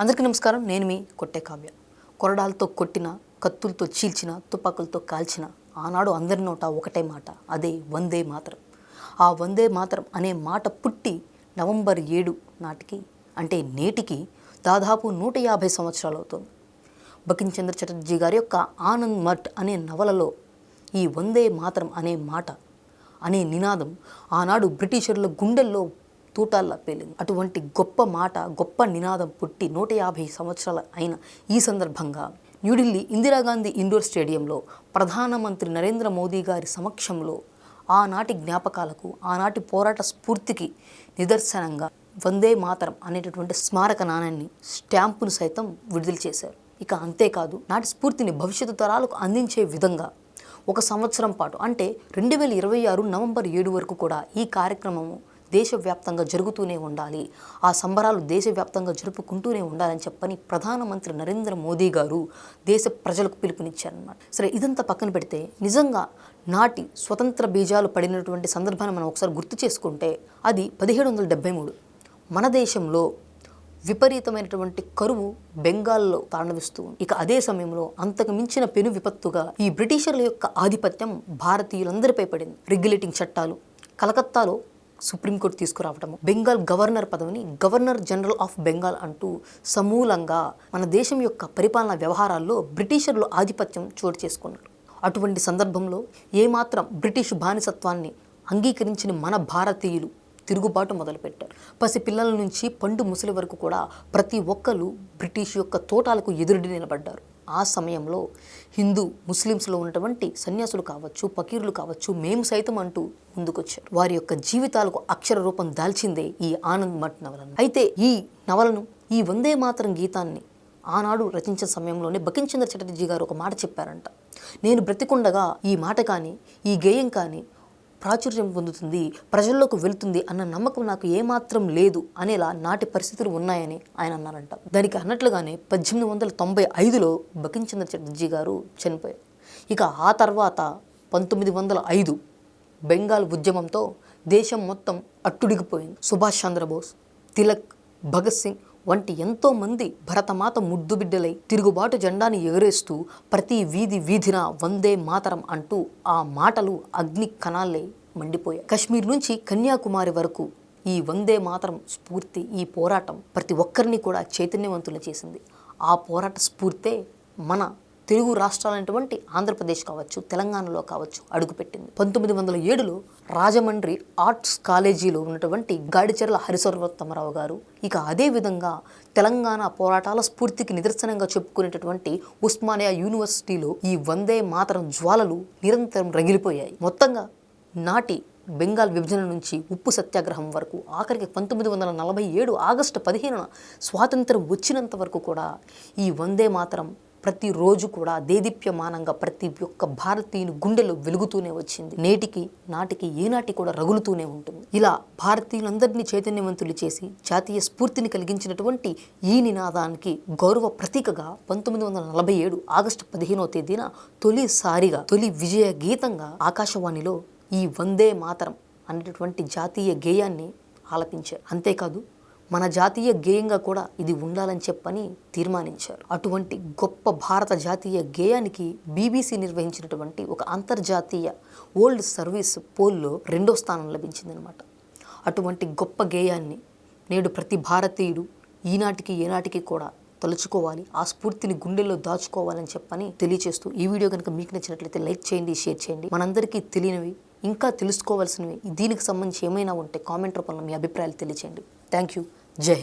అందరికీ నమస్కారం. నేను మీ కొట్టే కావ్య. కొరడాలతో కొట్టిన, కత్తులతో చీల్చిన, తుపాకులతో కాల్చిన ఆనాడు అందరి నోట ఒకటే మాట, అదే వందే మాతరం. ఆ వందే మాతరం అనే మాట పుట్టి నవంబర్ 7 నాటికి అంటే నేటికి దాదాపు 150 సంవత్సరాలు అవుతుంది. బకిం చంద్ర చటర్జీ గారి యొక్క ఆనంద్ మఠ్ అనే నవలలో ఈ వందే మాతరం అనే మాట అనే నినాదం ఆనాడు బ్రిటిషర్ల గుండెల్లో తూటాల్లా పేలింది. అటువంటి గొప్ప మాట, గొప్ప నినాదం పుట్టి 150 సంవత్సరాలు అయిన ఈ సందర్భంగా న్యూఢిల్లీ ఇందిరాగాంధీ ఇండోర్ స్టేడియంలో ప్రధానమంత్రి నరేంద్ర మోదీ గారి సమక్షంలో ఆనాటి జ్ఞాపకాలకు, ఆనాటి పోరాట స్ఫూర్తికి నిదర్శనంగా వందే మాతరం అనేటటువంటి స్మారక నాణ్యాన్ని, స్టాంపును సైతం విడుదల చేశారు. ఇక అంతేకాదు, నాటి స్ఫూర్తిని భవిష్యత్తు తరాలకు అందించే విధంగా ఒక సంవత్సరం పాటు అంటే 2026 నవంబర్ 7 వరకు కూడా ఈ కార్యక్రమము దేశవ్యాప్తంగా జరుగుతూనే ఉండాలి, ఆ సంబరాలు దేశవ్యాప్తంగా జరుపుకుంటూనే ఉండాలని చెప్పని ప్రధానమంత్రి నరేంద్ర మోదీ గారు దేశ ప్రజలకు పిలుపునిచ్చారన్నమాట. సరే, ఇదంతా పక్కన పెడితే నిజంగా నాటి స్వతంత్ర బీజాలు పడినటువంటి సందర్భాన్ని మనం ఒకసారి గుర్తు చేసుకుంటే అది 1773. మన దేశంలో విపరీతమైనటువంటి కరువు బెంగాల్లో తాండవిస్తూ ఉంది. ఇక అదే సమయంలో అంతకు మించిన పెను విపత్తుగా ఈ బ్రిటిషర్ల యొక్క ఆధిపత్యం భారతీయులందరిపై పడింది. రెగ్యులేటింగ్ చట్టాలు, కలకత్తాలో సుప్రీంకోర్టు తీసుకురావటము, బెంగాల్ గవర్నర్ పదవిని గవర్నర్ జనరల్ ఆఫ్ బెంగాల్ అంటూ సమూలంగా మన దేశం యొక్క పరిపాలనా వ్యవహారాల్లో బ్రిటిషర్లు ఆధిపత్యం చోటు చేసుకున్నారు. అటువంటి సందర్భంలో ఏమాత్రం బ్రిటిష్ బానిసత్వాన్ని అంగీకరించిన మన భారతీయులు తిరుగుబాటు మొదలుపెట్టారు. పసి పిల్లల నుంచి పండు ముసలి వరకు కూడా ప్రతి ఒక్కరు బ్రిటిష్ యొక్క తోటాలకు ఎదురుడి నిలబడ్డారు. ఆ సమయంలో హిందూ ముస్లిమ్స్లో ఉన్నటువంటి సన్యాసులు కావచ్చు, ఫకీర్లు కావచ్చు, మేము సైతం అంటూ ముందుకొచ్చారు. వారి యొక్క జీవితాలకు అక్షర రూపం దాల్చిందే ఈ ఆనంద్ మఠ్ నవలను. అయితే ఈ నవలను, ఈ వందే మాతరం గీతాన్ని ఆనాడు రచించిన సమయంలోనే బకిం చంద్ర చటర్జీ గారు ఒక మాట చెప్పారంట. నేను బ్రతికుండగా ఈ మాట కానీ, ఈ గేయం కానీ ప్రాచుర్యం పొందుతుంది, ప్రజల్లోకి వెళుతుంది అన్న నమ్మకం నాకు ఏమాత్రం లేదు అనేలా నాటి పరిస్థితులు ఉన్నాయని ఆయన అన్నారంట. దానికి అన్నట్లుగానే 1895లో బకిం చంద్ర చటర్జీ గారు చనిపోయారు. ఇక ఆ తర్వాత 1905 బెంగాల్ ఉద్యమంతో దేశం మొత్తం అట్టుడిగిపోయింది. సుభాష్ చంద్రబోస్, తిలక్, భగత్ సింగ్ వంటి ఎంతోమంది భరతమాత ముద్దు బిడ్డలై తిరుగుబాటు జెండాని ఎగరేస్తూ ప్రతి వీధి వీధిన వందే మాతరం అంటూ ఆ మాటలు అగ్ని కణాలే మండిపోయాయి. కశ్మీర్ నుంచి కన్యాకుమారి వరకు ఈ వందే మాతరం స్ఫూర్తి, ఈ పోరాటం ప్రతి ఒక్కరిని కూడా చైతన్యవంతులు చేసింది. ఆ పోరాట స్ఫూర్తే మన తెలుగు రాష్ట్రాలైనటువంటి ఆంధ్రప్రదేశ్ కావచ్చు, తెలంగాణలో కావచ్చు అడుగుపెట్టింది. 1907లో రాజమండ్రి ఆర్ట్స్ కాలేజీలో ఉన్నటువంటి గాడిచెర్ల హరిసర్వోత్తమరావు గారు, ఇక అదేవిధంగా తెలంగాణ పోరాటాల స్ఫూర్తికి నిదర్శనంగా చెప్పుకునేటటువంటి ఉస్మానియా యూనివర్సిటీలో ఈ వందే మాతరం జ్వాలలు నిరంతరం రగిలిపోయాయి. మొత్తంగా నాటి బెంగాల్ విభజన నుంచి ఉప్పు సత్యాగ్రహం వరకు, ఆఖరికి 1947 ఆగస్టు 15న స్వాతంత్రం వచ్చినంత వరకు కూడా ఈ వందే మాతరం ప్రతిరోజు కూడా దేదీప్యమానంగా ప్రతి ఒక్క భారతీయుని గుండెలో వెలుగుతూనే వచ్చింది. నేటికి నాటికి ఏనాటి కూడా రగులుతూనే ఉంటుంది. ఇలా భారతీయులందరినీ చైతన్యవంతులు చేసి జాతీయ స్ఫూర్తిని కలిగించినటువంటి ఈ నినాదానికి గౌరవ ప్రతీకగా 1947 ఆగస్టు 15వ తేదీన తొలిసారిగా తొలి విజయ గీతంగా ఆకాశవాణిలో ఈ వందే మాతరం అనేటటువంటి జాతీయ గేయాన్ని ఆలపించారు. అంతేకాదు, మన జాతీయ గేయంగా కూడా ఇది ఉండాలని చెప్పని తీర్మానించారు. అటువంటి గొప్ప భారత జాతీయ గేయానికి BBC నిర్వహించినటువంటి ఒక అంతర్జాతీయ వరల్డ్ సర్వీస్ పోల్లో 2వ స్థానం లభించిందనమాట. అటువంటి గొప్ప గేయాన్ని నేడు ప్రతి భారతీయుడు ఈనాటికి ఏనాటికి కూడా తలుచుకోవాలి, ఆ స్ఫూర్తిని గుండెల్లో దాచుకోవాలని చెప్పని తెలియచేస్తూ ఈ వీడియో కనుక మీకు నచ్చినట్లయితే లైక్ చేయండి, షేర్ చేయండి. మనందరికీ తెలియనివి, ఇంకా తెలుసుకోవాల్సినవి, దీనికి సంబంధించి ఏమైనా ఉంటే కామెంట్ రూపంలో మీ అభిప్రాయాలు తెలియచేయండి. Thank you. జై హింద్.